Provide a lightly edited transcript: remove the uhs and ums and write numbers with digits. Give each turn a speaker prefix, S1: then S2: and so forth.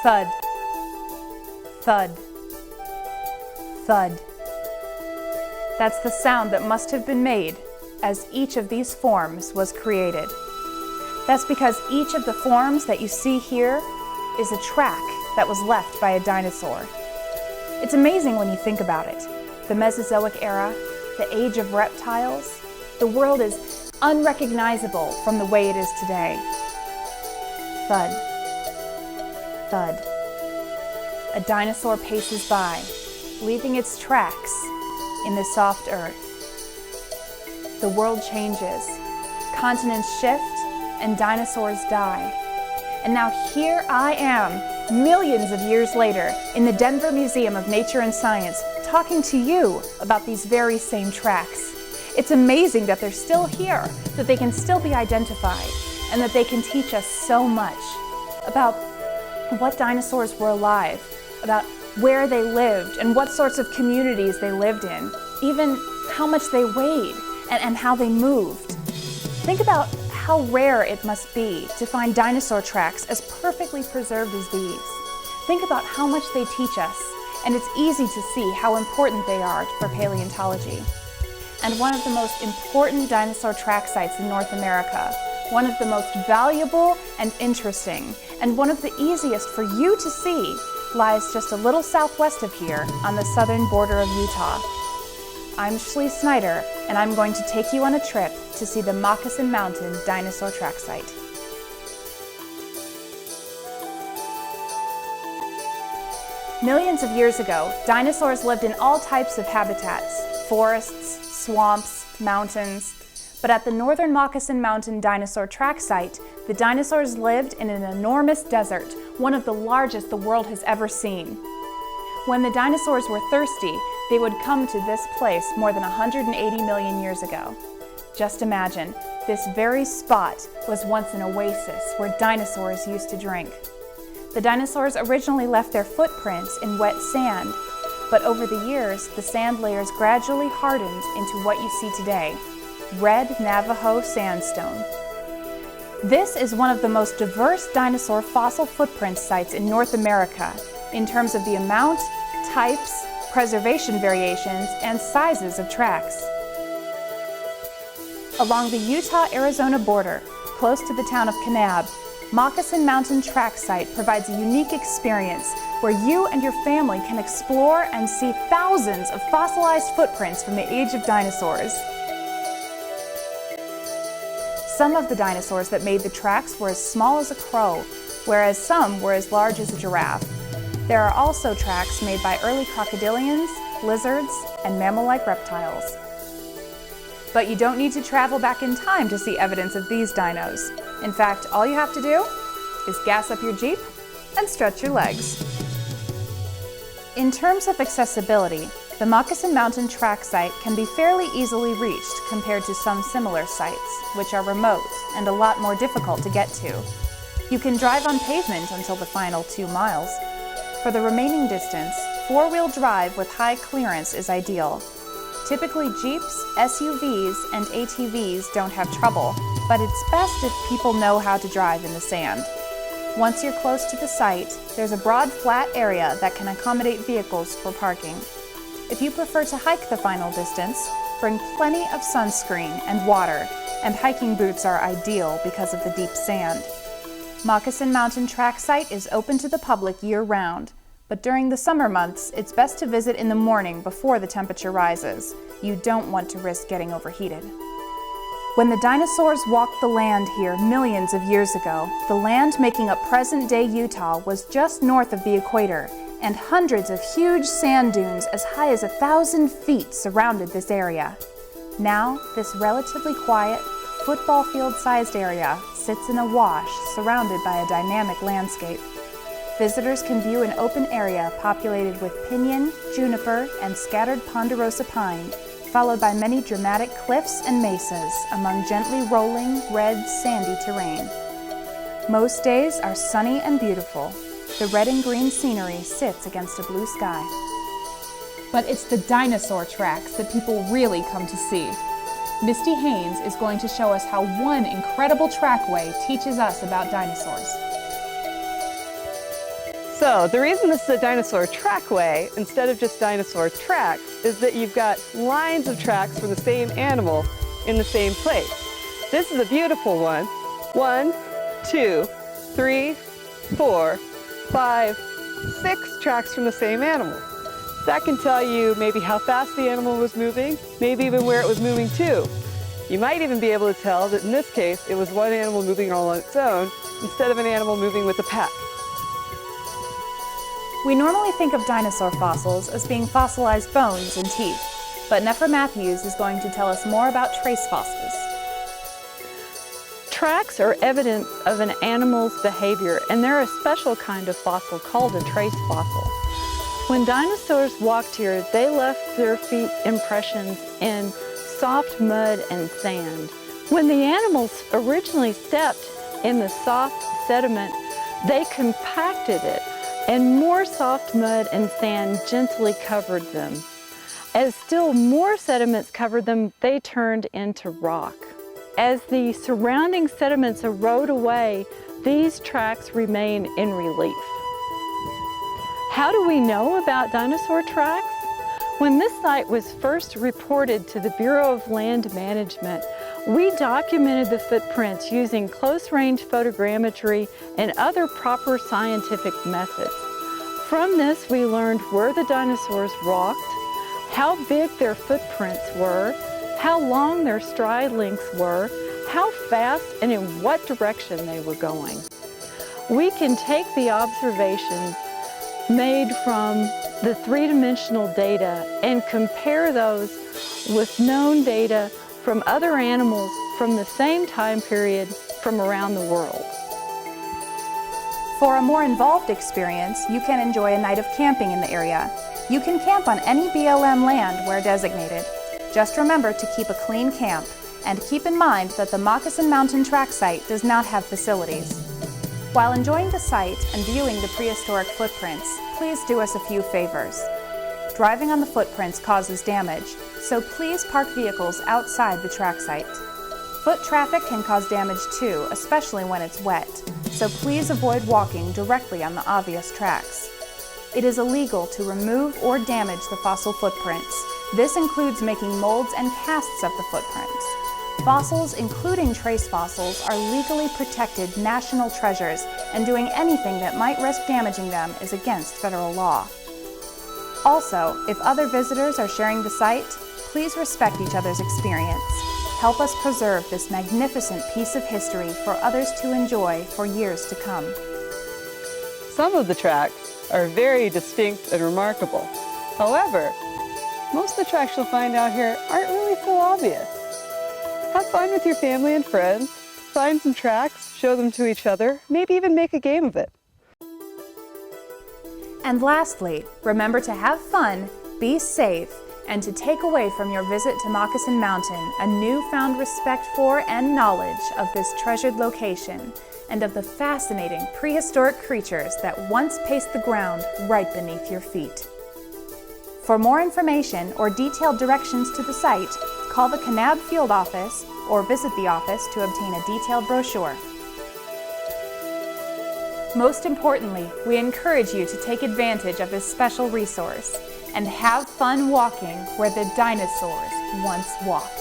S1: Thud, thud, thud. That's the sound that must have been made as each of these forms was created. That's because each of the forms that you see here is a track that was left by a dinosaur. It's amazing when you think about it. The Mesozoic era, the age of reptiles, the world is unrecognizable from the way it is today. Thud, thud. A dinosaur paces by, leaving its tracks in the soft earth. The world changes, continents shift, and dinosaurs die. And now here I am, millions of years later, in the Denver Museum of Nature and Science, talking to you about these very same tracks. It's amazing that they're still here, that they can still be identified, and that they can teach us so much about what dinosaurs were alive, about where they lived and what sorts of communities they lived in, even how much they weighed and how they moved. Think about how rare it must be to find dinosaur tracks as perfectly preserved as these. Think about how much they teach us, and it's easy to see how important they are for paleontology. And one of the most important dinosaur track sites in North America, one of the most valuable and interesting, and one of the easiest for you to see, lies just a little southwest of here on the southern border of Utah. I'm Shlee Snyder, and I'm going to take you on a trip to see the Moccasin Mountain Dinosaur Tracksite. Millions of years ago, dinosaurs lived in all types of habitats, forests, swamps, mountains. But at the northern Moccasin Mountain Dinosaur Tracksite, the dinosaurs lived in an enormous desert, one of the largest the world has ever seen. When the dinosaurs were thirsty, they would come to this place more than 180 million years ago. Just imagine, this very spot was once an oasis where dinosaurs used to drink. The dinosaurs originally left their footprints in wet sand, but over the years, the sand layers gradually hardened into what you see today, red Navajo sandstone. This is one of the most diverse dinosaur fossil footprint sites in North America in terms of the amount, types, preservation variations, and sizes of tracks. Along the Utah-Arizona border, close to the town of Kanab, Moccasin Mountain Tracksite provides a unique experience where you and your family can explore and see thousands of fossilized footprints from the age of dinosaurs. Some of the dinosaurs that made the tracks were as small as a crow, whereas some were as large as a giraffe. There are also tracks made by early crocodilians, lizards, and mammal-like reptiles. But you don't need to travel back in time to see evidence of these dinos. In fact, all you have to do is gas up your Jeep and stretch your legs. In terms of accessibility, the Moccasin Mountain Tracksite can be fairly easily reached compared to some similar sites, which are remote and a lot more difficult to get to. You can drive on pavement until the final 2 miles. For the remaining distance, 4-wheel drive with high clearance is ideal. Typically Jeeps, SUVs, and ATVs don't have trouble, but it's best if people know how to drive in the sand. Once you're close to the site, there's a broad flat area that can accommodate vehicles for parking. If you prefer to hike the final distance, bring plenty of sunscreen and water, and hiking boots are ideal because of the deep sand. Moccasin Mountain Tracksite is open to the public year-round, but during the summer months, it's best to visit in the morning before the temperature rises. You don't want to risk getting overheated. When the dinosaurs walked the land here millions of years ago, the land making up present-day Utah was just north of the equator, and hundreds of huge sand dunes as high as 1,000 feet surrounded this area. Now, this relatively quiet, football field-sized area sits in a wash surrounded by a dynamic landscape. Visitors can view an open area populated with pinyon, juniper, and scattered ponderosa pine, followed by many dramatic cliffs and mesas among gently rolling, red, sandy terrain. Most days are sunny and beautiful. The red and green scenery sits against a blue sky. But it's the dinosaur tracks that people really come to see. Misty Haynes is going to show us how one incredible trackway teaches us about dinosaurs.
S2: So the reason this is a dinosaur trackway instead of just dinosaur tracks is that you've got lines of tracks for the same animal in the same place. This is a beautiful one. 1, 2, 3, 4, 5, 6 tracks from the same animal. That can tell you maybe how fast the animal was moving, maybe even where it was moving to. You might even be able to tell that in this case it was one animal moving all on its own instead of an animal moving with a pack.
S1: We normally think of dinosaur fossils as being fossilized bones and teeth, but Nefra Matthews is going to tell us more about trace fossils.
S3: Tracks are evidence of an animal's behavior, and they're a special kind of fossil called a trace fossil. When dinosaurs walked here, they left their feet impressions in soft mud and sand. When the animals originally stepped in the soft sediment, they compacted it, and more soft mud and sand gently covered them. As still more sediments covered them, they turned into rock. As the surrounding sediments erode away, these tracks remain in relief. How do we know about dinosaur tracks? When this site was first reported to the Bureau of Land Management, we documented the footprints using close-range photogrammetry and other proper scientific methods. From this, we learned where the dinosaurs walked, how big their footprints were, how long their stride lengths were, how fast and in what direction they were going. We can take the observations made from the three-dimensional data and compare those with known data from other animals from the same time period from around the world.
S1: For a more involved experience, you can enjoy a night of camping in the area. You can camp on any BLM land where designated. Just remember to keep a clean camp, and keep in mind that the Moccasin Mountain Tracksite does not have facilities. While enjoying the site and viewing the prehistoric footprints, please do us a few favors. Driving on the footprints causes damage, so please park vehicles outside the tracksite. Foot traffic can cause damage too, especially when it's wet, so please avoid walking directly on the obvious tracks. It is illegal to remove or damage the fossil footprints. This includes making molds and casts of the footprints. Fossils, including trace fossils, are legally protected national treasures, and doing anything that might risk damaging them is against federal law. Also, if other visitors are sharing the site, please respect each other's experience. Help us preserve this magnificent piece of history for others to enjoy for years to come.
S2: Some of the tracks are very distinct and remarkable. However, most of the tracks you'll find out here aren't really so obvious. Have fun with your family and friends, find some tracks, show them to each other, maybe even make a game of it.
S1: And lastly, remember to have fun, be safe, and to take away from your visit to Moccasin Mountain a newfound respect for and knowledge of this treasured location and of the fascinating prehistoric creatures that once paced the ground right beneath your feet. For more information or detailed directions to the site, call the Kanab Field Office or visit the office to obtain a detailed brochure. Most importantly, we encourage you to take advantage of this special resource and have fun walking where the dinosaurs once walked.